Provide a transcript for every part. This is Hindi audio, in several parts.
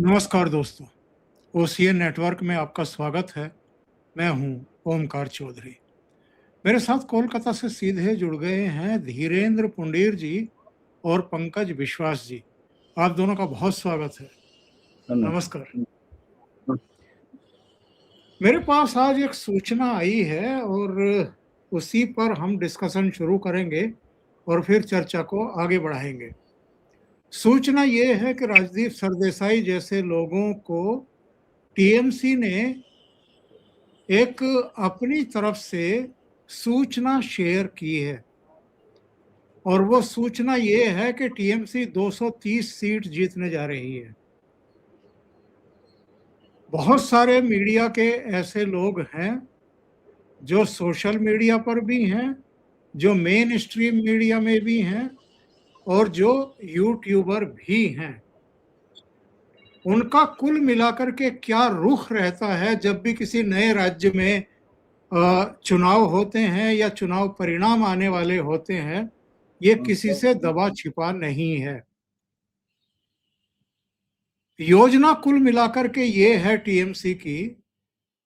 नमस्कार दोस्तों, ओसीए नेटवर्क में आपका स्वागत है। मैं हूं ओमकार चौधरी। मेरे साथ कोलकाता से सीधे जुड़ गए हैं धीरेन्द्र पुंडीर जी और पंकज विश्वास जी। आप दोनों का बहुत स्वागत है। नमस्कार। मेरे पास आज एक सूचना आई है और उसी पर हम डिस्कशन शुरू करेंगे और फिर चर्चा को आगे बढ़ाएंगे। सूचना ये है कि राजदीप सरदेसाई जैसे लोगों को टीएमसी ने एक अपनी तरफ से सूचना शेयर की है और वो सूचना ये है कि टीएमसी 230 सीट जीतने जा रही है। बहुत सारे मीडिया के ऐसे लोग हैं जो सोशल मीडिया पर भी हैं, जो मेन स्ट्रीम मीडिया में भी हैं और जो यूट्यूबर भी हैं। उनका कुल मिलाकर के क्या रुख रहता है जब भी किसी नए राज्य में चुनाव होते हैं या चुनाव परिणाम आने वाले होते हैं, ये किसी से दबा छिपा नहीं है। योजना कुल मिलाकर के ये है टीएमसी की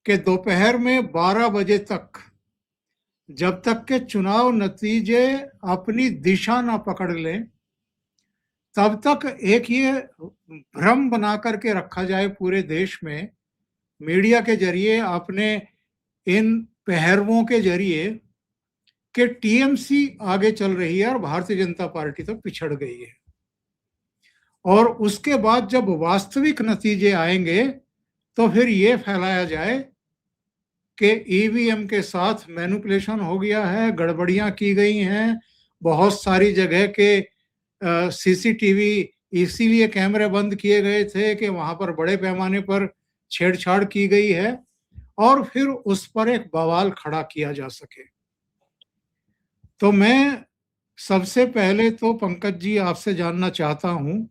कि दोपहर में 12 बजे तक, जब तक के चुनाव नतीजे अपनी दिशा ना पकड़ लें, तब तक एक ये भ्रम बना करके रखा जाए पूरे देश में, मीडिया के जरिए, अपने इन पहरवों के जरिए, कि टीएमसी आगे चल रही है और भारतीय जनता पार्टी तो पिछड़ गई है। और उसके बाद जब वास्तविक नतीजे आएंगे तो फिर ये फैलाया जाए कि ईवीएम के साथ मैनिपुलेशन हो गया है, गड़बड़ियां की गई हैं, बहुत सारी जगह के सीसीटीवी इसीलिए कैमरे बंद किए गए थे कि वहां पर बड़े पैमाने पर छेड़छाड़ की गई है और फिर उस पर एक बवाल खड़ा किया जा सके। तो मैं सबसे पहले तो पंकज जी आपसे जानना चाहता हूं,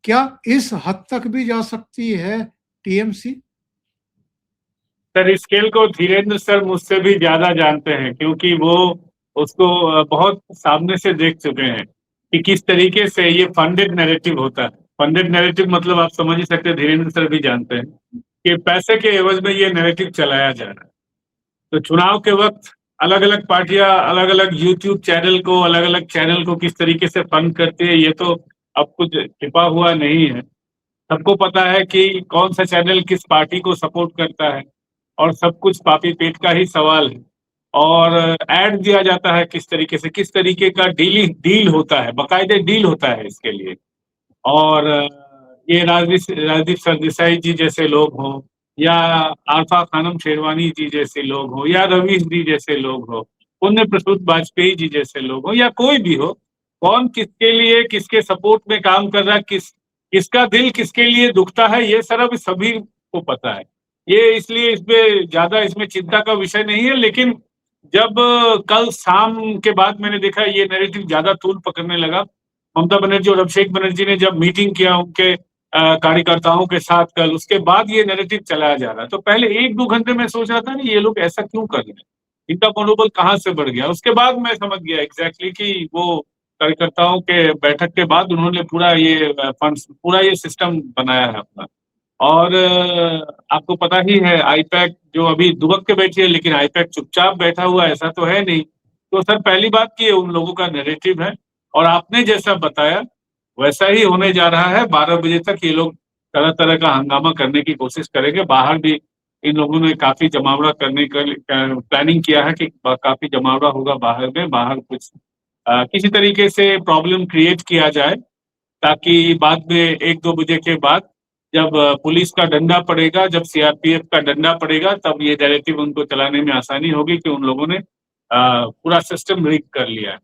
क्या इस हद तक भी जा सकती है टीएमसी? सर, इस खेल को धीरेन्द्र सर मुझसे भी ज्यादा जानते हैं, क्योंकि वो उसको बहुत सामने से देख चुके हैं कि किस तरीके से ये फंडेड नैरेटिव होता है। फंडेड नैरेटिव मतलब आप समझ ही सकते हैं, धीरेन्द्र सर भी जानते हैं कि पैसे के एवज में ये नैरेटिव चलाया जा रहा है। तो चुनाव के वक्त अलग अलग पार्टियां अलग अलग यूट्यूब चैनल को, अलग अलग चैनल को किस तरीके से फंड करती है, ये तो अब कुछ छिपा हुआ नहीं है। सबको पता है कि कौन सा चैनल किस पार्टी को सपोर्ट करता है और सब कुछ पापी पेट का ही सवाल है। और ऐड दिया जाता है किस तरीके से, किस तरीके का डील होता है, बाकायदे डील होता है इसके लिए। और ये राजदीप सरदेसाई जी जैसे लोग हों, या आरफा खानम शेरवानी जी जैसे लोग हों, या रवीश जी जैसे लोग हों, पुण्य प्रसूत वाजपेयी जी जैसे लोग हों, या कोई भी हो, कौन किसके लिए किसके सपोर्ट में काम कर रहा है, किसका दिल किसके लिए दुखता है, ये सब सभी को पता है। ये इसलिए इसमें ज्यादा इसमें चिंता का विषय नहीं है। लेकिन जब कल शाम के बाद मैंने देखा ये नैरेटिव ज्यादा तूल पकड़ने लगा, ममता बनर्जी और अभिषेक बनर्जी ने जब मीटिंग किया उनके कार्यकर्ताओं के साथ कल, उसके बाद ये नैरेटिव चलाया जा रहा है। तो पहले 1-2 घंटे में सोच रहा था कि ये लोग ऐसा क्यों कर रहे हैं, इनका मनोबल कहाँ से बढ़ गया। उसके बाद मैं समझ गया एग्जैक्टली कि वो कार्यकर्ताओं के बैठक के बाद उन्होंने पूरा ये फंड्स, पूरा ये सिस्टम बनाया है अपना। और आपको पता ही है, आईपैक जो अभी दुबक के बैठी है, लेकिन आईपैक चुपचाप बैठा हुआ, ऐसा तो है नहीं। तो सर, पहली बात की उन लोगों का नैरेटिव है और आपने जैसा बताया वैसा ही होने जा रहा है। 12 बजे तक ये लोग तरह तरह का हंगामा करने की कोशिश करेंगे। बाहर भी इन लोगों ने काफी जमावड़ा करने का प्लानिंग किया है कि काफी जमावड़ा होगा बाहर में, बाहर कुछ किसी तरीके से प्रॉब्लम क्रिएट किया जाए, ताकि बाद में 1-2 बजे के बाद जब पुलिस का डंडा पड़ेगा, जब सीआरपीएफ का डंडा पड़ेगा, तब ये नैरेटिव उनको चलाने में आसानी होगी कि उन लोगों ने पूरा सिस्टम रिग कर लिया है।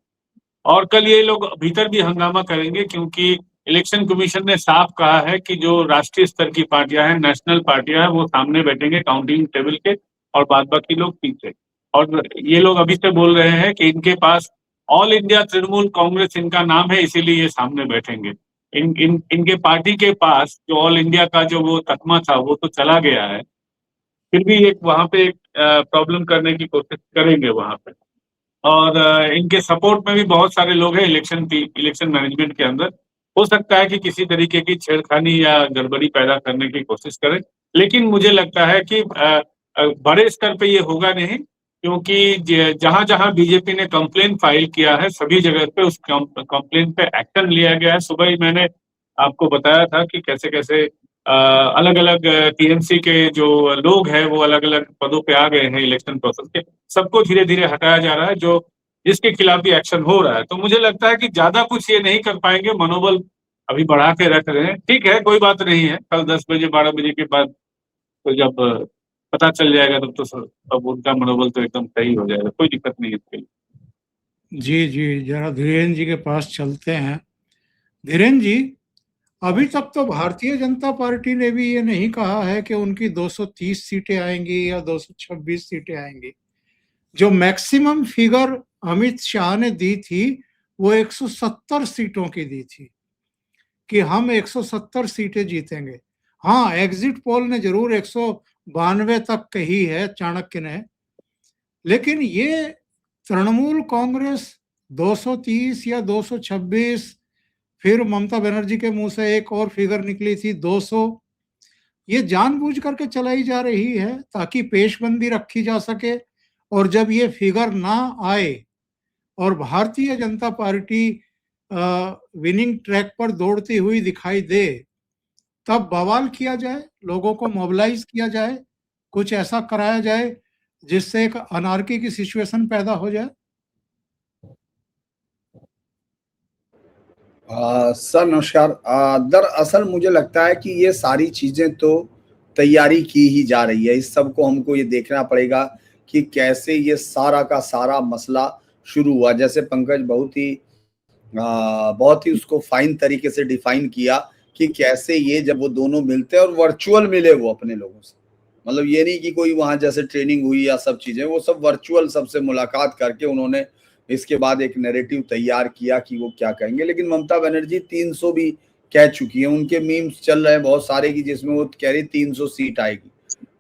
और कल ये लोग भीतर भी हंगामा करेंगे, क्योंकि इलेक्शन कमीशन ने साफ कहा है कि जो राष्ट्रीय स्तर की पार्टियां हैं, नेशनल पार्टियां हैं, वो सामने बैठेंगे काउंटिंग टेबल के और बाद बाकी लोग पीछे। और ये लोग अभी से बोल रहे हैं कि इनके पास ऑल इंडिया तृणमूल कांग्रेस इनका नाम है, इसीलिए ये सामने बैठेंगे। इनके पार्टी के पास जो ऑल इंडिया का जो वो तकमा था वो तो चला गया है, फिर भी एक वहां पे एक प्रॉब्लम करने की कोशिश करेंगे वहां पे। और इनके सपोर्ट में भी बहुत सारे लोग हैं इलेक्शन मैनेजमेंट के अंदर, हो सकता है कि किसी तरीके की छेड़खानी या गड़बड़ी पैदा करने की कोशिश करें, लेकिन मुझे लगता है कि बड़े स्तर पे ये होगा नहीं, क्योंकि जहां जहां बीजेपी ने कंप्लेन फाइल किया है सभी जगह पे उस कंप्लेन पे एक्शन लिया गया है। सुबह ही मैंने आपको बताया था कि कैसे कैसे अलग अलग टीएमसी के जो लोग हैं वो अलग अलग पदों पे आ गए हैं इलेक्शन प्रोसेस के, सबको धीरे धीरे हटाया जा रहा है, जो जिसके खिलाफ भी एक्शन हो रहा है। तो मुझे लगता है कि ज्यादा कुछ ये नहीं कर पाएंगे, मनोबल अभी बढ़ा के रख रहे हैं। ठीक है, कोई बात नहीं है, कल 10 बजे 12 बजे के बाद तो जब पता चल जाएगा तब तो अब उनका मनोबल तो एकदम सही हो जाएगा, कोई दिक्कत नहीं है इसके लिए। जी जी, जरा धीरेन्द्र जी के पास चलते हैं। धीरेन्द्र जी, अभी तक तो भारतीय जनता पार्टी ने भी ये नहीं कहा है कि उनकी 230 सीटें आएंगी या 226 सीटें आएंगी। जो मैक्सिमम फिगर अमित शाह ने दी थी वो 170 सीटों की दी थी कि हम 170 सीटें जीतेंगे। हाँ, एग्जिट पोल ने जरूर 192 तक कही है चाणक्य ने, लेकिन ये तृणमूल कांग्रेस 230 या 226, फिर ममता बनर्जी के मुंह से एक और फिगर निकली थी 200, ये जानबूझ करके चलाई जा रही है ताकि पेशबंदी रखी जा सके। और जब ये फिगर ना आए और Bharatiya Janata party winning track पर दौड़ती हुई दिखाई दे, तब बवाल किया जाए, लोगों को मोबिलाइज किया जाए, कुछ ऐसा कराया जाए जिससे एक अनार्की की सिचुएशन पैदा हो जाए। सर नमस्कार। दरअसल मुझे लगता है कि ये सारी चीजें तो तैयारी की ही जा रही है। इस सब को हमको ये देखना पड़ेगा कि कैसे ये सारा का सारा मसला शुरू हुआ। जैसे पंकज बहुत ही उसको फाइन तरीके से डिफाइन किया कि कैसे ये जब वो दोनों मिलते हैं और वर्चुअल मिले वो अपने लोगों से, मतलब ये नहीं कि कोई वहां जैसे ट्रेनिंग हुई या सब चीजें, वो सब वर्चुअल सबसे मुलाकात करके उन्होंने इसके बाद एक नैरेटिव तैयार किया कि वो क्या कहेंगे। लेकिन ममता बनर्जी 300 भी कह चुकी है, उनके मीम्स चल रहे हैं बहुत सारे की जिसमें वो कह रही 300 सीट आएगी।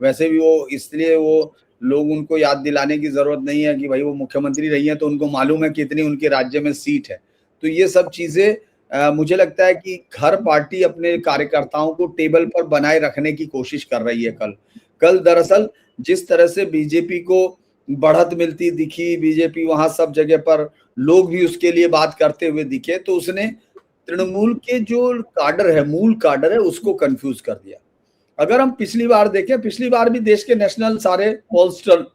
वैसे भी वो इसलिए वो लोग उनको याद दिलाने की जरूरत नहीं है कि भाई वो मुख्यमंत्री रही है तो उनको मालूम है कितनी उनके राज्य में सीट है। तो ये सब चीजें मुझे लगता है कि हर पार्टी अपने कार्यकर्ताओं को टेबल पर बनाए रखने की कोशिश कर रही है। कल दरअसल जिस तरह से बीजेपी को बढ़त मिलती दिखी, बीजेपी वहां सब जगह पर लोग भी उसके लिए बात करते हुए दिखे, तो उसने तृणमूल के जो काडर है, मूल काडर है, उसको कंफ्यूज कर दिया। अगर हम पिछली बार देखें, पिछली बार भी देश के नेशनल सारे पोलस्टर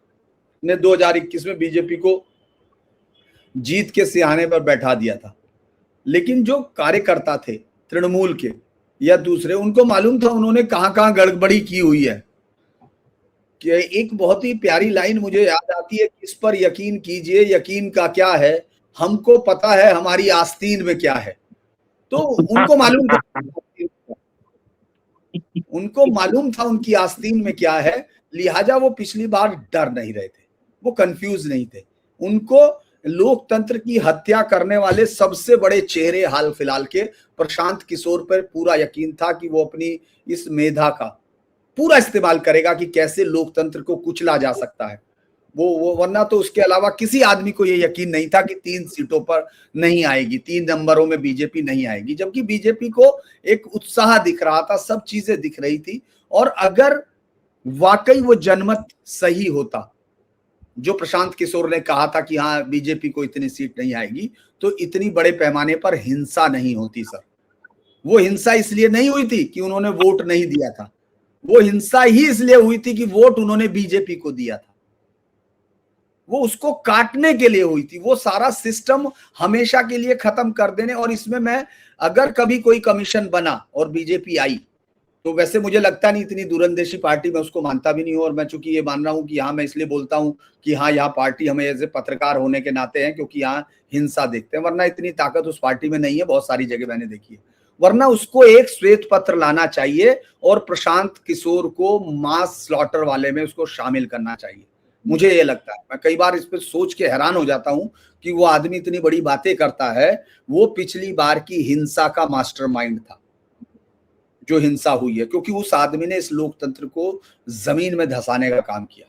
ने 2021 में बीजेपी को जीत के सिहाने पर बैठा दिया था, लेकिन जो कार्यकर्ता थे तृणमूल के या दूसरे, उनको मालूम था उन्होंने कहां कहां गड़बड़ी की हुई है। कि एक बहुत ही प्यारी लाइन मुझे याद आती है, किस पर यकीन कीजिए, यकीन का क्या है, हमको पता है हमारी आस्तीन में क्या है। तो उनको मालूम था उनकी आस्तीन में क्या है, लिहाजा वो पिछली बार डर नहीं रहे थे, वो कंफ्यूज नहीं थे। उनको लोकतंत्र की हत्या करने वाले सबसे बड़े चेहरे हाल फिलहाल के प्रशांत किशोर पर पूरा यकीन था कि वो अपनी इस मेधा का पूरा इस्तेमाल करेगा कि कैसे लोकतंत्र को कुचला जा सकता है। वो वरना तो उसके अलावा किसी आदमी को ये यकीन नहीं था कि 3 सीटों पर नहीं आएगी, 3 नंबरों में बीजेपी नहीं आएगी। जबकि बीजेपी को एक उत्साह दिख रहा था, सब चीजें दिख रही थी। और अगर वाकई वो जनमत सही होता, जो प्रशांत किशोर ने कहा था कि हाँ बीजेपी को इतनी सीट नहीं आएगी, तो इतनी बड़े पैमाने पर हिंसा नहीं होती सर। वो हिंसा इसलिए नहीं हुई थी कि उन्होंने वोट नहीं दिया था, वो हिंसा ही इसलिए हुई थी कि वोट उन्होंने बीजेपी को दिया था, वो उसको काटने के लिए हुई थी। वो सारा सिस्टम हमेशा के लिए खत्म कर देने। और इसमें मैं, अगर कभी कोई कमीशन बना और बीजेपी आई, तो वैसे मुझे लगता नहीं इतनी दूरंदेशी पार्टी में उसको मानता भी नहीं हूं। और मैं चूंकि ये मान रहा हूं कि यहाँ मैं इसलिए बोलता हूं कि हाँ यहाँ पार्टी हमें एज ए पत्रकार होने के नाते है, क्योंकि यहाँ हिंसा देखते हैं, वरना इतनी ताकत उस पार्टी में नहीं है, बहुत सारी जगह मैंने देखी है। वरना उसको एक श्वेत पत्र लाना चाहिए और प्रशांत किशोर को मास स्लॉटर वाले में उसको शामिल करना चाहिए। मुझे ये लगता है, मैं कई बार इस पर सोच के हैरान हो जाता हूं कि वो आदमी इतनी बड़ी बातें करता है। वो पिछली बार की हिंसा का मास्टरमाइंड था, जो हिंसा हुई है, क्योंकि उस आदमी ने इस लोकतंत्र को जमीन में धंसाने का काम किया।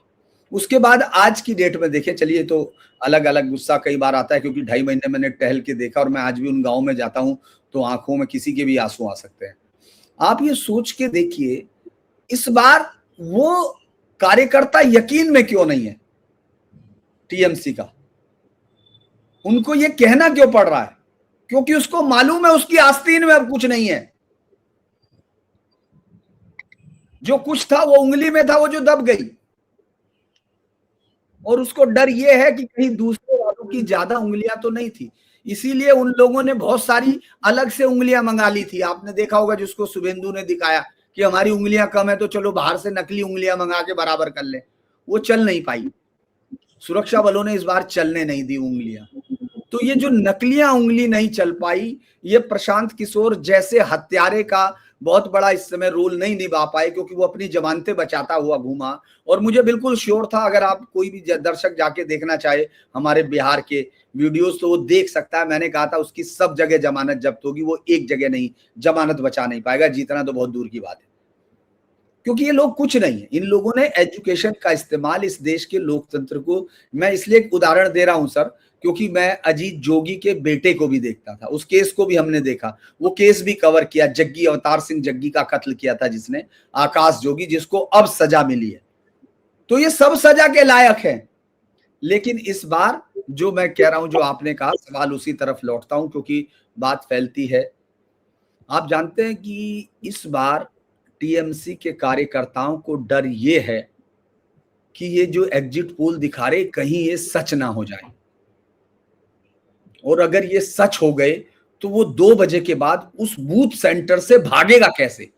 उसके बाद आज की डेट में देखें, चलिए तो अलग अलग गुस्सा कई बार आता है, क्योंकि 2.5 महीने मैंने टहल के देखा और मैं आज भी उन गाँव में जाता हूं तो आंखों में किसी के भी आंसू आ सकते हैं। आप ये सोच के देखिए, इस बार वो कार्यकर्ता यकीन में क्यों नहीं है टीएमसी का, उनको ये कहना क्यों पड़ रहा है? क्योंकि उसको मालूम है उसकी आस्तीन में अब कुछ नहीं है। जो कुछ था वो उंगली में था, वो जो दब गई। और उसको डर ये है कि कहीं दूसरे वालों की ज्यादा उंगलियां तो नहीं थी, इसीलिए उन लोगों ने बहुत सारी अलग से उंगलियां मंगा ली थी। आपने देखा होगा जिसको शुभेंदु ने दिखाया कि हमारी उंगलियां कम है तो चलो बाहर से नकली उंगलियां मंगा के बराबर कर ले, वो चल नहीं पाई। सुरक्षा बलों ने इस बार चलने नहीं दी उंगलियां। तो ये जो नकलियां उंगली नहीं चल पाई, ये प्रशांत किशोर जैसे हत्यारे का बहुत बड़ा इस समय रोल नहीं निभा पाए, क्योंकि वो अपनी जमानतें बचाता हुआ घूमा। और मुझे बिल्कुल श्योर था, अगर आप कोई भी दर्शक जाके देखना चाहे हमारे बिहार के वीडियोस तो वो देख सकता है। मैंने कहा था उसकी सब जगह जमानत जब्त होगी, वो एक जगह नहीं जमानत बचा नहीं पाएगा, जीतना तो बहुत दूर की बात है। क्योंकि ये लोग कुछ नहीं है, इन लोगों ने एजुकेशन का इस्तेमाल इस देश के लोकतंत्र को, मैं इसलिए एक उदाहरण दे रहा हूं सर, क्योंकि मैं अजीत जोगी के बेटे को भी देखता था, उस केस को भी हमने देखा, वो केस भी कवर किया, जग्गी अवतार सिंह जग्गी का कत्ल किया था जिसने, आकाश जोगी, जिसको अब सजा मिली है। तो ये सब सजा के लायक है। लेकिन इस बार जो मैं कह रहा हूं, जो आपने कहा, सवाल उसी तरफ लौटता हूं क्योंकि बात फैलती है। आप जानते हैं कि इस बार टीएमसी के कार्यकर्ताओं को डर ये है कि ये जो एग्जिट पोल दिखा रहे कहीं ये सच ना हो जाए, और अगर ये सच हो गए तो वो 2 बजे के बाद उस बूथ सेंटर से भागेगा कैसे।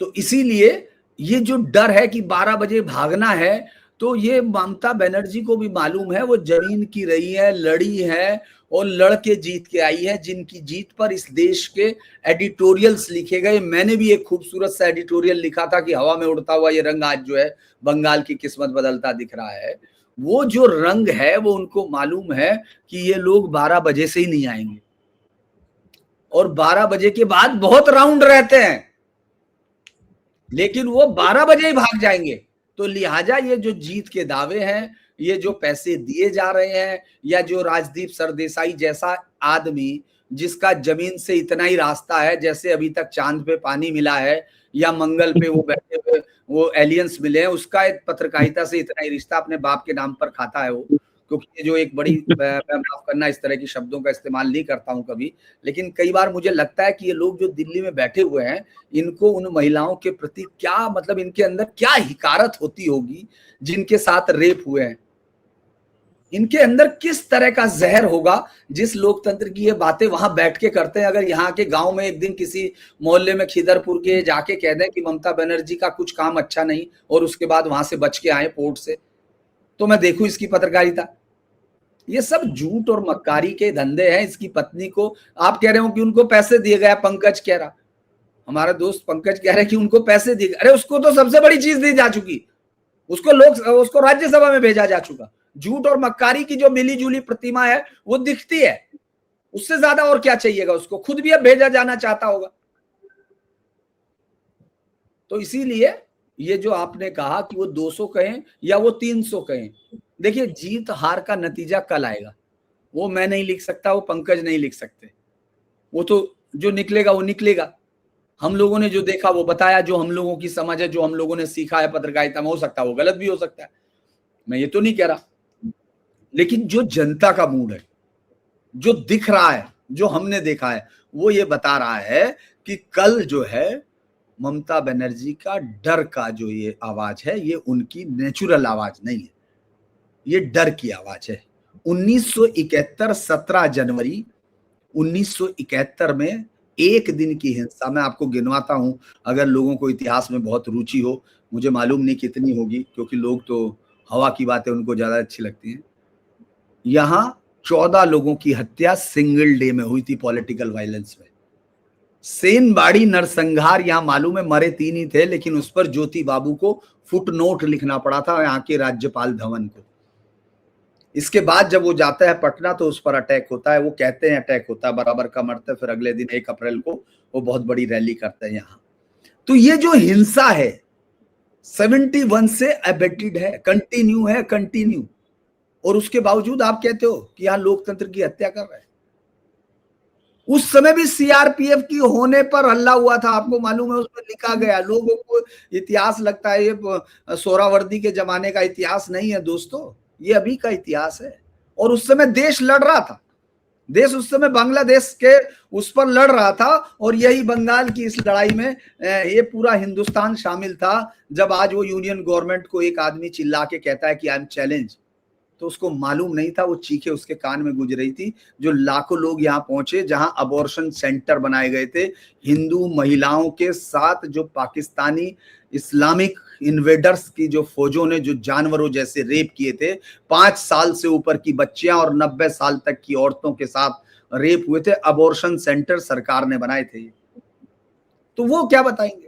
तो इसीलिए ये जो डर है कि 12 बजे भागना है, तो ये ममता बनर्जी को भी मालूम है, वो जमीन की रही है, लड़ी है और लड़ के जीत के आई है, जिनकी जीत पर इस देश के एडिटोरियल्स लिखे गए। मैंने भी एक खूबसूरत सा एडिटोरियल लिखा था कि हवा में उड़ता हुआ ये रंग आज जो है बंगाल की किस्मत बदलता दिख रहा है। वो जो रंग है वो उनको मालूम है कि ये लोग 12 बजे से ही नहीं आएंगे, और 12 बजे के बाद बहुत राउंड रहते हैं, लेकिन वो 12 बजे ही भाग जाएंगे। तो लिहाजा ये जो जीत के दावे हैं, ये जो पैसे दिए जा रहे हैं, या जो राजदीप सरदेसाई जैसा आदमी जिसका जमीन से इतना ही रास्ता है, जैसे अभी तक चांद पे पानी मिला है या मंगल पे वो बैठे हुए वो एलियंस मिले हैं, उसका एक पत्रकारिता से इतना ही रिश्ता अपने बाप के नाम पर खाता है वो। क्योंकि ये जो एक बड़ी, मैं माफ करना इस तरह की शब्दों का इस्तेमाल नहीं करता हूं कभी, लेकिन कई बार मुझे लगता है कि ये लोग जो दिल्ली में बैठे हुए हैं, इनको उन महिलाओं के प्रति क्या, मतलब इनके अंदर क्या हिकारत होती होगी जिनके साथ रेप हुए हैं, इनके अंदर किस तरह का जहर होगा जिस लोकतंत्र की ये बातें वहां बैठ के करते हैं। अगर यहाँ के गांव में एक दिन किसी मोहल्ले में खिदरपुर के जाके कह दें कि ममता बनर्जी का कुछ काम अच्छा नहीं, और उसके बाद वहां से बच के आए पोर्ट से, तो मैं देखूं इसकी पत्रकारिता। ये सब झूठ और मक्कारी के धंधे हैं। इसकी पत्नी को आप कह रहे हो कि उनको पैसे दिए गए, पंकज कह रहा, हमारा दोस्त पंकज कह रहा है कि उनको पैसे दिए गए। अरे उसको तो सबसे बड़ी चीज दी जा चुकी, उसको राज्यसभा में भेजा जा चुका। झूठ और मक्कारी की जो मिली जुली प्रतिमा है वो दिखती है, उससे ज्यादा और क्या चाहिएगा उसको, खुद भी अब भेजा जाना चाहता होगा। तो इसीलिए ये जो आपने कहा कि वो 200 कहें या वो 300 कहें, देखिए जीत हार का नतीजा कल आएगा, वो मैं नहीं लिख सकता, वो पंकज नहीं लिख सकते, वो तो जो निकलेगा वो निकलेगा। हम लोगों ने जो देखा वो बताया, जो हम लोगों की समझ है, जो हम लोगों ने सीखा है पत्रकारिता में, हो सकता है वो गलत भी हो सकता है, मैं ये तो नहीं कह रहा। लेकिन जो जनता का मूड है, जो दिख रहा है, जो हमने देखा है, वो ये बता रहा है कि कल जो है ममता बनर्जी का डर का जो ये आवाज है, ये उनकी नेचुरल आवाज नहीं है, ये डर की आवाज है। 1971 17 जनवरी 1971 में एक दिन की हिंसा, मैं आपको गिनवाता हूं, अगर लोगों को इतिहास में बहुत रुचि हो, मुझे मालूम नहीं कितनी होगी, क्योंकि लोग तो हवा की बातें उनको ज्यादा अच्छी लगती हैं। यहां 14 लोगों की हत्या सिंगल डे में हुई थी पॉलिटिकल वायलेंस में। सेनबाड़ी नरसंहार, यहां मालूम है मरे 3 ही थे, लेकिन उस पर ज्योति बाबू को फुटनोट लिखना पड़ा था यहाँ के राज्यपाल धवन को। इसके बाद जब वो जाता है पटना तो उस पर अटैक होता है, वो कहते हैं अटैक होता है, बराबर का मरते हैं। फिर अगले दिन 1 अप्रैल को वो बहुत बड़ी रैली करते हैं यहाँ। तो ये जो हिंसा है 71 से अबेटेड है, कंटिन्यू। और उसके बावजूद आप कहते हो कि यहां लोकतंत्र की हत्या कर रहे हैं। उस समय भी सीआरपीएफ की होने पर हल्ला हुआ था, आपको मालूम है, उसमें लिखा गया। लोगों को इतिहास लगता है ये सोहरावर्दी के जमाने का इतिहास नहीं है दोस्तों, ये अभी का इतिहास है। और उस समय देश लड़ रहा था, देश उस समय बांग्लादेश के उस पर लड़ रहा था, और यही बंगाल की इस लड़ाई में ये पूरा हिंदुस्तान शामिल था। जब आज वो यूनियन गवर्नमेंट को एक आदमी चिल्ला के कहता है कि आई एम चैलेंज, तो उसको मालूम नहीं था, वो चीखें उसके कान में गुज रही थी। जो लाखों लोग यहाँ पहुंचे, जहां अबॉर्शन सेंटर बनाए गए थे हिंदू महिलाओं के साथ, जो पाकिस्तानी इस्लामिक इन्वेडर्स की जो फौजों ने जो जानवरों जैसे रेप किए थे, 5 साल से ऊपर की बच्चियां और 90 साल तक की औरतों के साथ रेप हुए थे, अबॉर्शन सेंटर सरकार ने बनाए थे। तो वो क्या बताएंगे?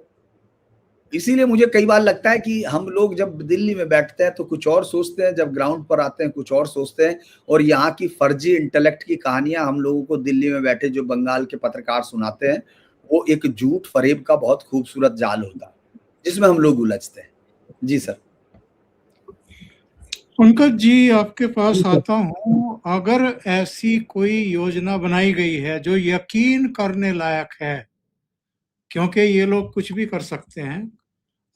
इसीलिए मुझे कई बार लगता है कि हम लोग जब दिल्ली में बैठते हैं तो कुछ और सोचते हैं, जब ग्राउंड पर आते हैं कुछ और सोचते हैं, और यहाँ की फर्जी इंटेलेक्ट की कहानियां हम लोगों को दिल्ली में बैठे जो बंगाल के पत्रकार सुनाते हैं, वो एक झूठ फरेब का बहुत खूबसूरत जाल होता है जिसमें हम लोग उलझते हैं। जी सर। पंकज जी, आपके पास आता हूँ। अगर ऐसी कोई योजना बनाई गई है जो यकीन करने लायक है, क्योंकि ये लोग कुछ भी कर सकते हैं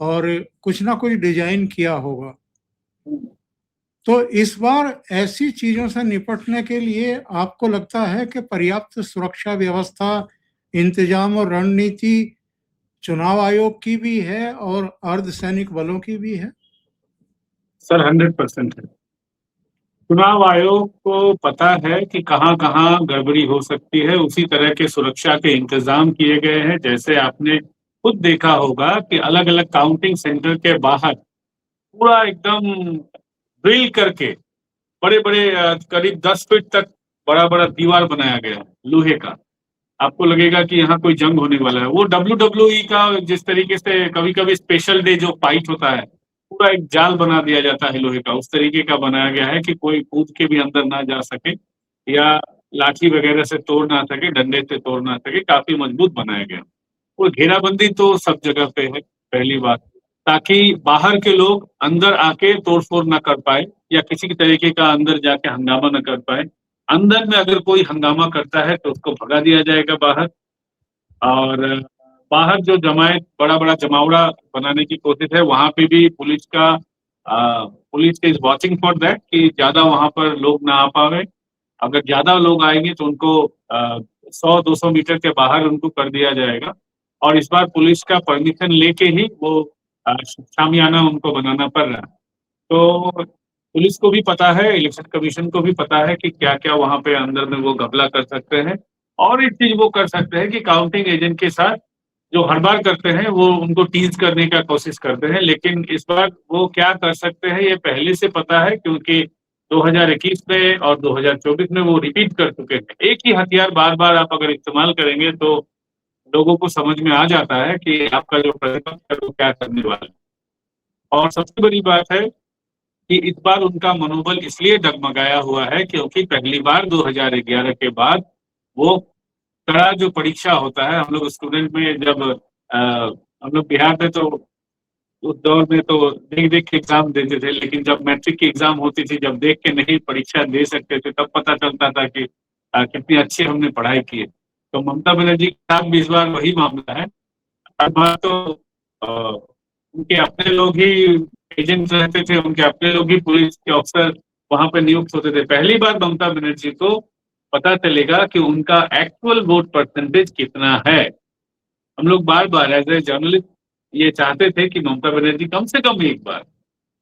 और कुछ ना कुछ डिजाइन किया होगा, तो इस बार ऐसी चीजों से निपटने के लिए आपको लगता है कि पर्याप्त सुरक्षा व्यवस्था, इंतजाम और रणनीति चुनाव आयोग की भी है और अर्धसैनिक बलों की भी है? सर 100% है। चुनाव आयोग को पता है कि कहाँ कहाँ गड़बड़ी हो सकती है, उसी तरह के सुरक्षा के इंतजाम किए गए हैं। जैसे आपने खुद देखा होगा कि अलग अलग काउंटिंग सेंटर के बाहर पूरा एकदम ड्रिल करके बड़े बड़े करीब 10 फीट तक बड़ा बड़ा दीवार बनाया गया है लोहे का। आपको लगेगा कि यहाँ कोई जंग होने वाला है। वो WWE का जिस तरीके से कभी कभी स्पेशल डे जो फाइट होता है, पूरा एक जाल बना दिया जाता है लोहे का, उस तरीके का बनाया गया है कि कोई कूद के भी अंदर ना जा सके या लाठी वगैरह से तोड़ ना सके, डंडे से तोड़ ना सके। काफी मजबूत बनाया गया। वो घेराबंदी तो सब जगह पे है, पहली बात, ताकि बाहर के लोग अंदर आके तोड़फोड़ ना कर पाए या किसी तरीके का अंदर जाके हंगामा न कर पाए। अंदर में अगर कोई हंगामा करता है तो उसको भगा दिया जाएगा बाहर। और बाहर जो जमायत बड़ा बड़ा जमावड़ा बनाने की कोशिश है, वहां पे भी police is watching for that कि ज्यादा वहां पर लोग ना आ पाए। अगर ज्यादा लोग आएंगे तो उनको 100-200 मीटर के बाहर उनको कर दिया जाएगा। और इस बार पुलिस का परमिशन लेके ही वो शामियाना उनको बनाना पड़ रहा है। तो पुलिस को भी पता है, इलेक्शन कमीशन को भी पता है कि क्या क्या वहां पे अंदर में वो घपला कर सकते हैं। और एक चीज वो कर सकते हैं कि काउंटिंग एजेंट के साथ जो हर बार करते हैं वो उनको टीज करने का कोशिश करते हैं, लेकिन इस बार वो क्या कर सकते हैं ये पहले से पता है, क्योंकि 2021 में और 2024 में वो रिपीट कर चुके हैं। एक ही हथियार बार बार आप अगर इस्तेमाल करेंगे तो लोगों को समझ में आ जाता है कि आपका जो प्रतिपक्ष है वो क्या करने वाला है। और सबसे बड़ी बात है कि इस बार उनका मनोबल इसलिए डगमगाया हुआ है क्योंकि पहली बार 2011 के बाद वो कड़ा जो परीक्षा होता है, हम लोग स्टूडेंट में जब हम लोग बिहार में तो उस दौर में तो देख देख के एग्जाम देते थे, लेकिन जब मैट्रिक की एग्जाम होती थी, जब देख के नहीं परीक्षा दे सकते थे, तब पता चलता था कि कितनी अच्छी हमने पढ़ाई की है। तो ममता बनर्जी के साथ भी इस बार वही मामला है। हर बार तो उनके अपने लोग ही एजेंट रहते थे, उनके अपने लोग ही पुलिस के अफसर वहां पे नियुक्त होते थे। पहली बार ममता बनर्जी को पता चलेगा कि उनका एक्चुअल वोट परसेंटेज कितना है। हम लोग बार बार एज ए जर्नलिस्ट ये चाहते थे कि ममता बनर्जी कम से कम एक बार,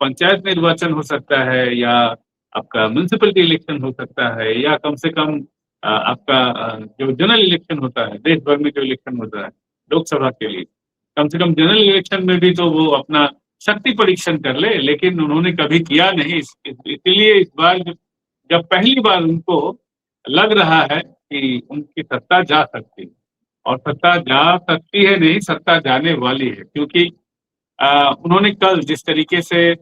पंचायत निर्वाचन हो सकता है या आपका म्यूनिसिपलिटी इलेक्शन हो सकता है या कम से कम आपका जो जनरल इलेक्शन होता है, देश भर में जो इलेक्शन होता है लोकसभा के लिए, कम से कम जनरल इलेक्शन में भी तो वो अपना शक्ति परीक्षण कर ले, लेकिन उन्होंने कभी किया नहीं। इसीलिए इस बार जब पहली बार उनको लग रहा है कि उनकी सत्ता जा सकती है, और सत्ता जा सकती है नहीं, सत्ता जाने वाली है, क्योंकि उन्होंने कल जिस तरीके से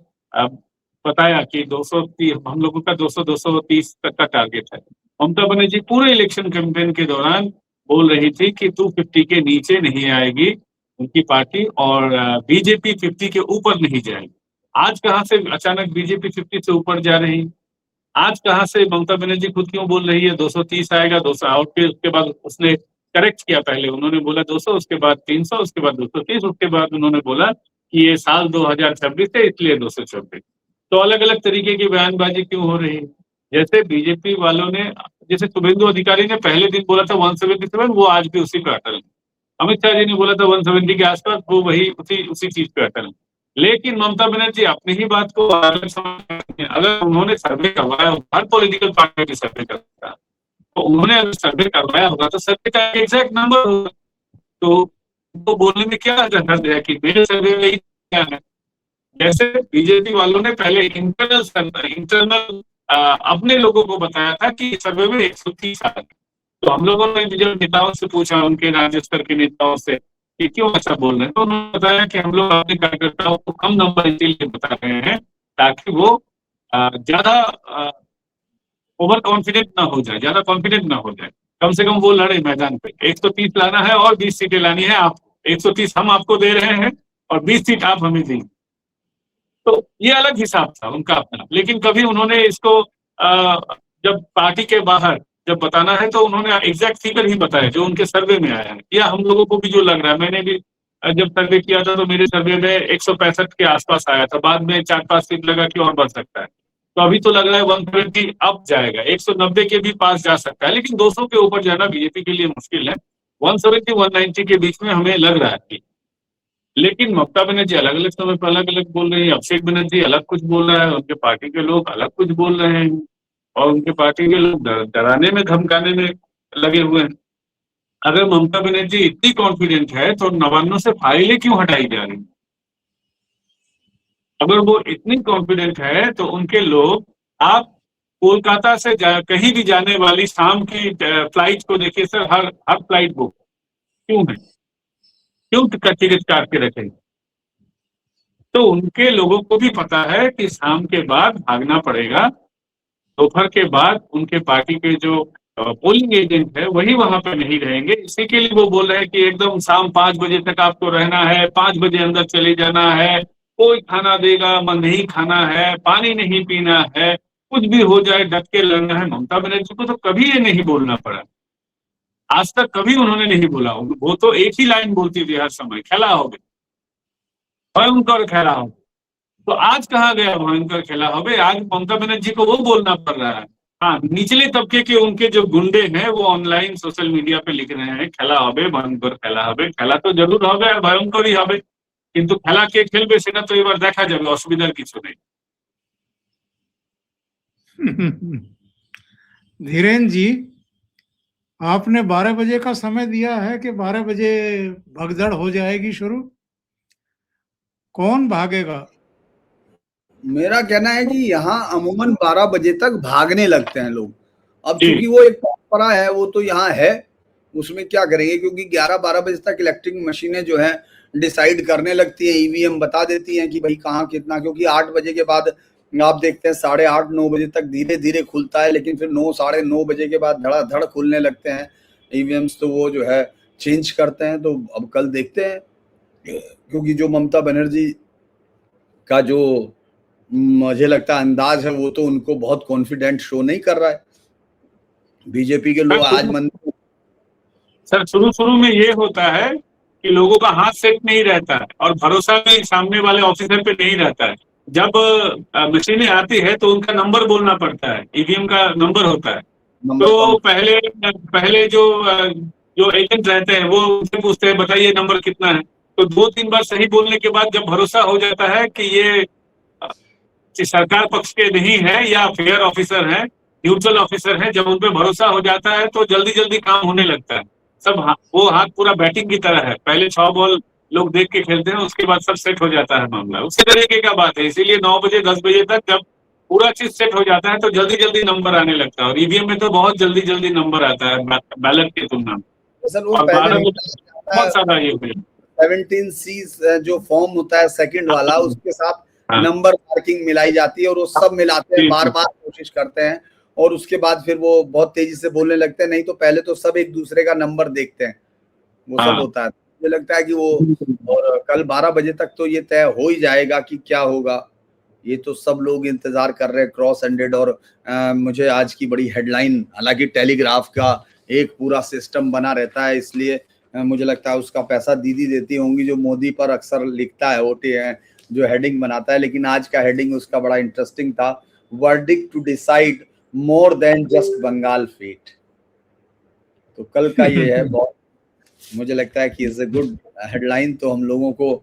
बताया कि 230 हम लोगों का 230 तक का टारगेट है। ममता बनर्जी पूरे इलेक्शन कैंपेन के दौरान बोल रही थी कि 250 के नीचे नहीं आएगी, उनकी पार्टी, और बीजेपी 50 के ऊपर नहीं जाएगी। आज कहाँ से अचानक बीजेपी 50 से ऊपर जा रही है? आज कहाँ से ममता बनर्जी खुद क्यों बोल रही है 230 आएगा, 200 और फिर उसके बाद उसने करेक्ट किया, पहले उन्होंने बोला 200, उसके बाद 300, उसके बाद 230, उसके बाद उन्होंने बोला कि ये साल 2026 है इसलिए 226। तो अलग अलग तरीके की बयानबाजी क्यों हो रही है? जैसे बीजेपी वालों ने, जैसे शुभेंदु अधिकारी ने पहले दिन बोला था 177, वो आज भी उसी पे अटल है। अमित शाह जी ने बोला था 170 के आसपास, वो वही उसी चीज पे अटल है। लेकिन ममता बनर्जी अपनी ही बात को अलग समझती हैं। अगर उन्होंने सर्वे करवाया, हर पॉलिटिकल पार्टी सर्वे करता है, तो उन्होंने अगर सर्वे करवाया होगा तो सर्वे का एग्जैक्ट नंबर होगा। तो बोलने में क्या हर्ज है कि मेरे सर्वे में क्या है? जैसे बीजेपी वालों ने पहले इंटरनल अपने लोगों को बताया था कि सर्वे में 130 आ गए। तो हम लोगों ने जब नेताओं से पूछा, उनके राज्य स्तर के नेताओं से, कि क्यों ऐसा बोल रहे हैं, तो उन्होंने बताया कि हम लोग अपने कार्यकर्ताओं को कम नंबर इसीलिए बता रहे हैं ताकि वो ज्यादा ओवर कॉन्फिडेंट ना हो जाए, ज्यादा कॉन्फिडेंट ना हो जाए। कम से कम वो लड़े मैदान पे। 130 लाना है और 20 सीटें लानी है आपको। 130 हम आपको दे रहे हैं और 20 सीट आप हमें देंगे। तो ये अलग हिसाब था उनका अपना। लेकिन कभी उन्होंने इसको जब पार्टी के बाहर जब बताना है तो उन्होंने एग्जैक्ट फिगर ही बताया जो उनके सर्वे में आया है, या हम लोगों को भी जो लग रहा है। मैंने भी जब सर्वे किया था तो मेरे सर्वे में 165 के आसपास आया था, बाद में 4-5 सीट लगा कि और बढ़ सकता है। तो अभी तो लग रहा है 120 अप जाएगा, 190 के भी पास जा सकता है, लेकिन 200 के ऊपर जाना बीजेपी के लिए मुश्किल है। 170-190 के बीच में हमें लग रहा है। लेकिन ममता बनर्जी अलग अलग समय पर अलग अलग बोल रही है, अभिषेक बनर्जी अलग कुछ बोल रहा है, उनके पार्टी के लोग अलग कुछ बोल रहे हैं, और उनके पार्टी के लोग डराने में धमकाने में लगे हुए हैं। अगर ममता बनर्जी इतनी कॉन्फिडेंट है तो नवान्नों से फाइलें क्यों हटाई जा रही? अगर वो इतनी कॉन्फिडेंट है तो उनके लोग, आप कोलकाता से कहीं भी जाने वाली शाम की फ्लाइट को देखिए सर, हर फ्लाइट बुक क्यों है? क्यों टिकट काट के रखेंगे? तो उनके लोगों को भी पता है कि शाम के बाद भागना पड़ेगा। दोपहर के बाद उनके पार्टी के जो पोलिंग एजेंट है वही वहां पर नहीं रहेंगे। इसी के लिए वो बोल रहे हैं कि एकदम शाम 5 बजे तक आपको रहना है, 5 बजे अंदर चले जाना है, कोई खाना देगा मन नहीं खाना है, पानी नहीं पीना है, कुछ भी हो जाए डट के लड़ना है। ममता बनर्जी को तो कभी ये नहीं बोलना पड़ा, आज तक कभी उन्होंने नहीं बोला। वो तो एक ही लाइन बोलती थी हर समय, खेला होगे, भयंकर खेला हो। तो आज कहाँ गया भयंकर खेला होगे? आज ममता बनर्जी को वो बोलना पड़ रहा है। हाँ, निचले तबके के उनके जो गुंडे हैं वो ऑनलाइन सोशल मीडिया पे लिख रहे हैं खेला होबे, भयंकर खेला होबे। खेला तो जरूर होबे और भयंकर ही होबे, किंतु खेला के खेलबे सेना तो एबार देखा जाबे, असुविधार किछु नहीं। धीरेन्द्र जी, आपने 12 बजे का समय दिया है कि 12 बजे भगदड़ हो जाएगी शुरू? कौन भागेगा? मेरा कहना है कि यहाँ अमूमन 12 बजे तक भागने लगते हैं लोग। अब जी। चूंकि वो एक परंपरा है, वो तो यहाँ है, उसमें क्या करेंगे, क्योंकि 11-12 बजे तक इलेक्ट्रिक मशीनें जो है डिसाइड करने लगती है, ईवीएम बता देती हैं कि भाई कहाँ कितना। क्योंकि 8 बजे के बाद आप देखते हैं 8:30-9 बजे तक धीरे धीरे खुलता है, लेकिन फिर 9-9:30 बजे के बाद धड़ाधड़ खुलने लगते हैं ईवीएम्स। तो वो जो है चेंज करते हैं। तो अब कल देखते हैं, क्योंकि जो ममता बनर्जी का जो मुझे लगता है अंदाज है, वो तो उनको बहुत कॉन्फिडेंट शो नहीं कर रहा है। बीजेपी के लोग आज मन सर शुरू में ये होता है कि लोगों का हाथ सेट नहीं रहता है और भरोसा भी सामने वाले ऑफिसर पे नहीं रहता है। जब मशीनें आती है तो उनका नंबर बोलना पड़ता है, ईवीएम का नंबर होता है। तो पहले जो एजेंट रहते हैं वो उनसे पूछते हैं बताइए नंबर कितना है। तो 2-3 बार सही बोलने के बाद जब भरोसा हो जाता है कि ये सरकार पक्ष के नहीं है या फेयर ऑफिसर है, न्यूट्रल ऑफिसर है, जब उन पे भरोसा हो जाता है तो जल्दी जल्दी काम होने लगता है। सब वो हाथ पूरा बैटिंग की तरह है, पहले 6 बॉल लोग देख के खेलते हैं, उसके बाद सब सेट हो जाता है मामला। उसी तरीके का बात है। इसीलिए 9 बजे 10 बजे तक जब पूरा चीज सेट हो जाता है तो जल्दी जल्दी नंबर आने लगता है। और ईवीएम में तो बहुत जल्दी जल्दी नंबर आता है बैलेट की तुलना में। और 12 बहुत सारा ये 17C जो फॉर्म होता है सेकंड वाला, उसके साथ नंबर मार्किंग मिलाई जाती है और वो सब मिलाते हैं, बार बार कोशिश करते हैं और उसके बाद फिर वो बहुत तेजी से बोलने लगते हैं। नहीं तो पहले तो सब एक दूसरे का नंबर देखते हैं, वो सब होता है। मुझे लगता है कि वो, और कल 12 बजे तक तो ये तय हो ही जाएगा कि क्या होगा। ये तो सब लोग इंतजार कर रहे हैं क्रॉस एंडेड। और मुझे आज की बड़ी हेडलाइन, हालांकि टेलीग्राफ का एक पूरा सिस्टम बना रहता है, इसलिए मुझे लगता है उसका पैसा दीदी देती होंगी, जो मोदी पर अक्सर लिखता है, ओटी है जो हेडिंग बनाता है। लेकिन आज का हेडिंग उसका बड़ा इंटरेस्टिंग था, verdict to decide more than just Bengal fate. तो कल का ये है, बहुत मुझे लगता है कि इज ए गुड हेडलाइन। तो हम लोगों को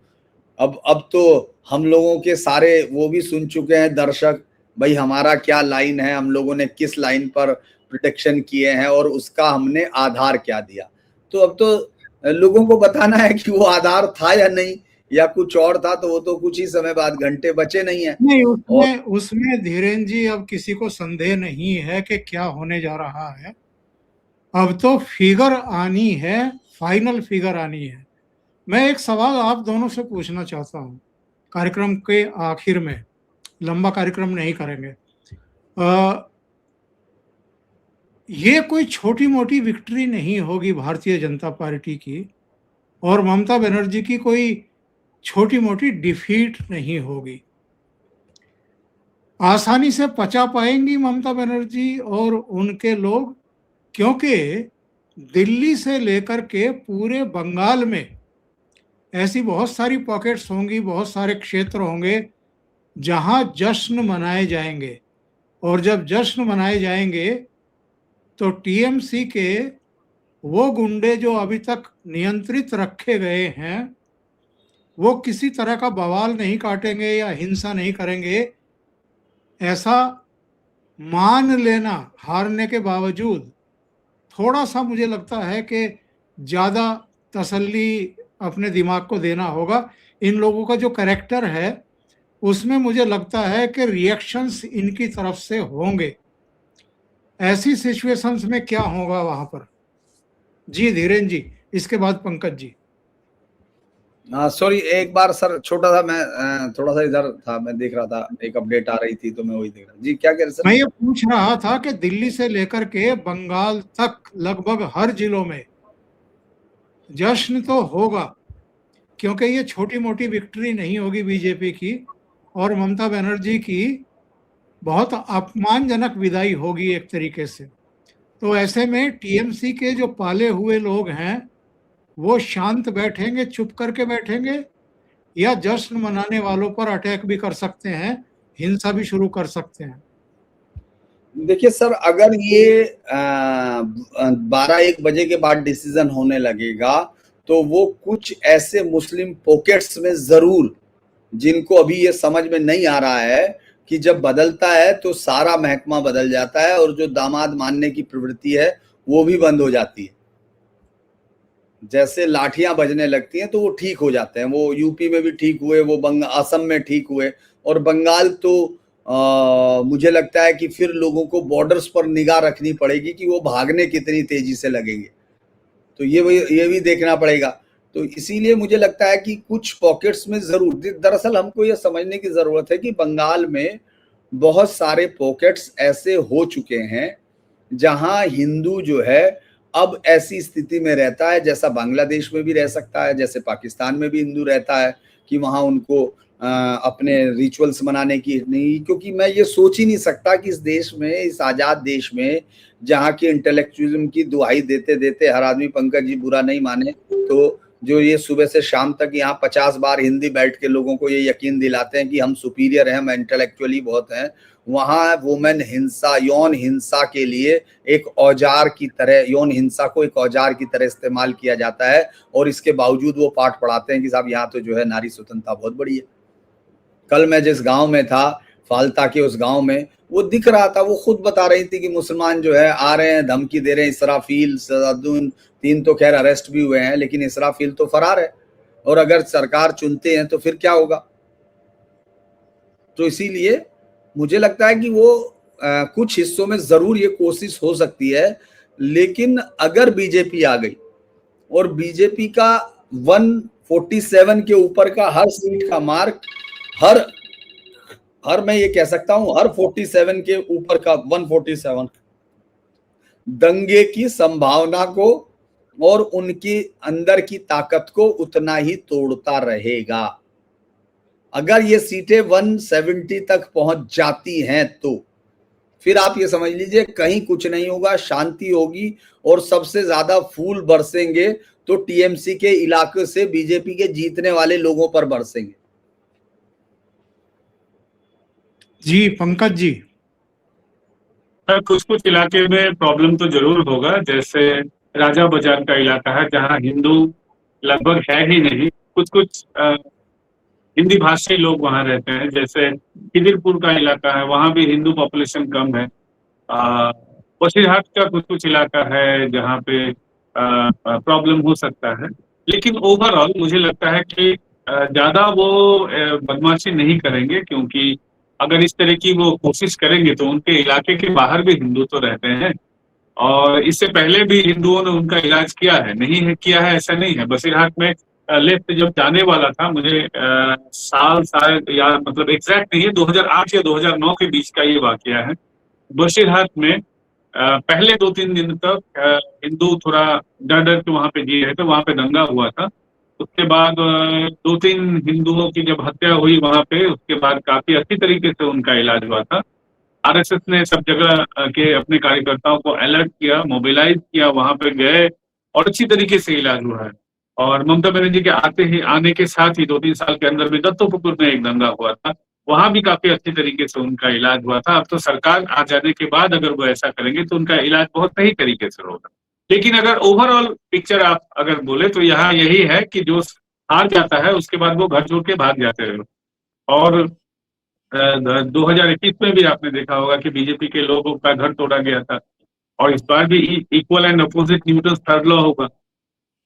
अब तो हम लोगों के सारे वो भी सुन चुके हैं दर्शक, भाई हमारा क्या लाइन है, हम लोगों ने किस लाइन पर प्रोटेक्शन किए हैं और उसका हमने आधार क्या दिया। तो अब तो लोगों को बताना है कि वो आधार था या नहीं, या कुछ और था, तो वो तो कुछ ही समय बाद, घंटे बचे नहीं है। नहीं, उसमें धीरेन्द्र जी अब किसी को संदेह नहीं है कि क्या होने जा रहा है। अब तो फिगर आनी है, फाइनल फिगर आनी है। मैं एक सवाल आप दोनों से पूछना चाहता हूं कार्यक्रम के आखिर में, लंबा कार्यक्रम नहीं करेंगे। ये कोई छोटी मोटी विक्ट्री नहीं होगी भारतीय जनता पार्टी की, और ममता बनर्जी की कोई छोटी मोटी डिफीट नहीं होगी। आसानी से पचा पाएंगी ममता बनर्जी और उनके लोग, क्योंकि दिल्ली से लेकर के पूरे बंगाल में ऐसी बहुत सारी पॉकेट्स होंगी, बहुत सारे क्षेत्र होंगे जहां जश्न मनाए जाएंगे। और जब जश्न मनाए जाएंगे तो टीएमसी के वो गुंडे जो अभी तक नियंत्रित रखे गए हैं, वो किसी तरह का बवाल नहीं काटेंगे या हिंसा नहीं करेंगे। ऐसा मान लेना हारने के बावजूद थोड़ा सा मुझे लगता है कि ज़्यादा तसल्ली अपने दिमाग को देना होगा। इन लोगों का जो कैरेक्टर है उसमें मुझे लगता है कि रिएक्शंस इनकी तरफ से होंगे। ऐसी सिचुएशंस में क्या होगा वहां पर? जी धीरेन्द्र जी, इसके बाद पंकज जी। सॉरी, एक बार सर छोटा सा, मैं थोड़ा सा इधर था, मैं देख रहा था, एक अपडेट आ रही थी तो मैं वही देख रहा। जी क्या कह रहे सर? मैं ये पूछ रहा था कि दिल्ली से लेकर के बंगाल तक लगभग हर जिलों में जश्न तो होगा, क्योंकि ये छोटी मोटी विक्ट्री नहीं होगी बीजेपी की, और ममता बनर्जी की बहुत अपमानजनक विदाई होगी एक तरीके से। तो ऐसे में टीएमसी के जो पाले हुए लोग हैं वो शांत बैठेंगे, चुप करके बैठेंगे, या जश्न मनाने वालों पर अटैक भी कर सकते हैं, हिंसा भी शुरू कर सकते हैं? देखिए सर, अगर ये 12-1 बजे के बाद डिसीजन होने लगेगा तो वो कुछ ऐसे मुस्लिम पॉकेट्स में जरूर, जिनको अभी ये समझ में नहीं आ रहा है कि जब बदलता है तो सारा महकमा बदल जाता है, और जो दामाद मानने की प्रवृत्ति है वो भी बंद हो जाती है। जैसे लाठियां बजने लगती हैं तो वो ठीक हो जाते हैं। वो यूपी में भी ठीक हुए, वो असम में ठीक हुए, और बंगाल तो मुझे लगता है कि फिर लोगों को बॉर्डर्स पर निगाह रखनी पड़ेगी कि वो भागने कितनी तेजी से लगेंगे, तो ये भी देखना पड़ेगा। तो इसीलिए मुझे लगता है कि कुछ पॉकेट्स में जरूर, दरअसल हमको ये समझने की जरूरत है कि बंगाल में बहुत सारे पॉकेट्स ऐसे हो चुके हैं जहां हिंदू जो है अब ऐसी स्थिति में रहता है, जैसा बांग्लादेश में भी रह सकता है, जैसे पाकिस्तान में भी हिंदू रहता है, कि वहां उनको अपने रिचुअल्स मनाने की नहीं। क्योंकि मैं ये सोच ही नहीं सकता कि इस देश में, इस आजाद देश में, जहाँ की इंटेलेक्चुअलिज्म की दुहाई देते देते हर आदमी, पंकज जी बुरा नहीं माने तो, जो ये सुबह से शाम तक यहाँ 50 बार हिंदी बैठ के लोगों को ये यकीन दिलाते हैं कि हम सुपीरियर हैं, हम इंटेलेक्चुअली बहुत हैं, वहां वुमेन हिंसा, यौन हिंसा के लिए एक औजार की तरह, यौन हिंसा को एक औजार की तरह इस्तेमाल किया जाता है, और इसके बावजूद वो पाठ पढ़ाते हैं कि साहब यहाँ तो जो है नारी स्वतंत्रता बहुत बड़ी है। कल मैं जिस गांव में था, फालता के उस गांव में, वो दिख रहा था, वो खुद बता रही थी कि मुसलमान जो है आ रहे हैं, धमकी दे रहे हैं। इसराफील, सदादुन, 3 तो खैर अरेस्ट भी हुए हैं, लेकिन इसराफील तो फरार है, और अगर सरकार चुनते हैं तो फिर क्या होगा। तो इसीलिए मुझे लगता है कि वो कुछ हिस्सों में जरूर ये कोशिश हो सकती है, लेकिन अगर बीजेपी आ गई और बीजेपी का 147 के ऊपर का हर सीट का मार्क, हर मैं ये कह सकता हूं हर 47 के ऊपर का 147 दंगे की संभावना को और उनकी अंदर की ताकत को उतना ही तोड़ता रहेगा। अगर ये सीटें 170 तक पहुंच जाती हैं तो फिर आप ये समझ लीजिए कहीं कुछ नहीं होगा, शांति होगी और सबसे ज्यादा फूल बरसेंगे तो टीएमसी के इलाके से बीजेपी के जीतने वाले लोगों पर बरसेंगे। जी पंकज जी। सर कुछ कुछ इलाके में प्रॉब्लम तो जरूर होगा, जैसे राजा बाजार का इलाका है जहां हिंदू लगभग है ही नहीं। कुछ कुछ हिंदी भाषी लोग वहां रहते हैं, जैसे खिदिरपुर का इलाका है, वहां भी हिंदू पॉपुलेशन कम है। बसीरहाट का कुछ कुछ इलाका है जहाँ पे प्रॉब्लम हो सकता है। लेकिन ओवरऑल मुझे लगता है कि ज्यादा वो बदमाशी नहीं करेंगे, क्योंकि अगर इस तरह की वो कोशिश करेंगे तो उनके इलाके के बाहर भी हिंदू तो रहते हैं, और इससे पहले भी हिंदुओं ने उनका इलाज किया है, नहीं है किया है ऐसा नहीं है। बसीरहाट में लेफ्ट जब जाने वाला था, मुझे साल शायद या मतलब एग्जैक्ट नहीं है, 2008 या 2009 के बीच का ये वाकया है। बसीरहाट में पहले 2-3 दिन तक हिंदू थोड़ा डर डर के वहां पे जी रहे थे, वहां पे दंगा हुआ था। उसके बाद 2-3 हिंदुओं की जब हत्या हुई वहां पे, उसके बाद काफी अच्छी तरीके से उनका इलाज हुआ था। आरएसएस ने सब जगह के अपने कार्यकर्ताओं को अलर्ट किया, मोबिलाइज किया, वहां पे गए और अच्छी तरीके से इलाज हुआ है। और ममता बनर्जी के आने के साथ ही 2-3 साल के अंदर में दत्तोपुकुर में एक दंगा हुआ था, वहां भी काफी अच्छी तरीके से उनका इलाज हुआ था। अब तो सरकार आ जाने के बाद अगर वो ऐसा करेंगे तो उनका इलाज बहुत सही तरीके से होगा। लेकिन अगर ओवरऑल पिक्चर आप अगर बोले तो यहाँ यही है कि जो हार जाता है उसके बाद वो घर छोड़ के भाग जाते हैं। और 2021 में भी आपने देखा होगा कि बीजेपी के लोगों का घर तोड़ा गया था, और इस बार भी equal and opposite Newton third law होगा।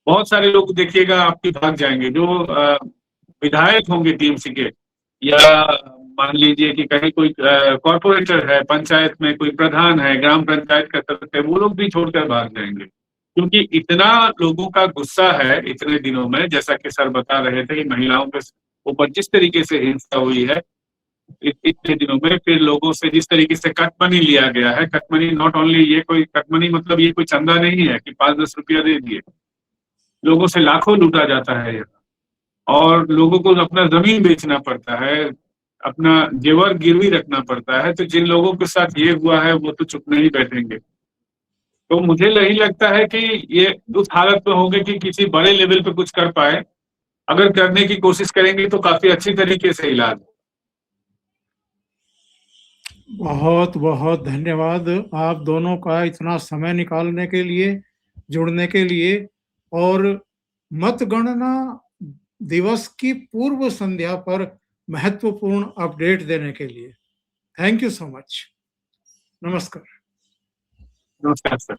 बहुत सारे लोग देखिएगा आपकी भाग जाएंगे, जो विधायक होंगे टीएमसी के, या मान लीजिए कि कहीं कोई कॉर्पोरेटर है, पंचायत में कोई प्रधान है, ग्राम पंचायत का सदस्य है, वो लोग भी छोड़कर भाग जाएंगे, क्योंकि इतना लोगों का गुस्सा है इतने दिनों में। जैसा कि सर बता रहे थे कि महिलाओं के ऊपर जिस तरीके से हिंसा हुई है इतने दिनों में, फिर लोगों से जिस तरीके से कट मनी लिया गया है, कट मनी नॉट ओनली ये कोई कट मनी मतलब ये कोई चंदा नहीं है कि 5-10 रुपया दे दिए, लोगों से लाखों लूटा जाता है यहाँ। और लोगों को अपना जमीन बेचना पड़ता है, अपना जेवर गिरवी रखना पड़ता है। तो जिन लोगों के साथ ये हुआ है वो तो चुप नहीं बैठेंगे। तो मुझे नहीं लगता है कि ये उस हालत में होंगे कि किसी बड़े लेवल पे कुछ कर पाए। अगर करने की कोशिश करेंगे तो काफी अच्छी तरीके से इलाज। बहुत बहुत धन्यवाद आप दोनों का इतना समय निकालने के लिए, जुड़ने के लिए, और मतगणना दिवस की पूर्व संध्या पर महत्वपूर्ण अपडेट देने के लिए। Thank you so much. नमस्कार। नमस्कार सर।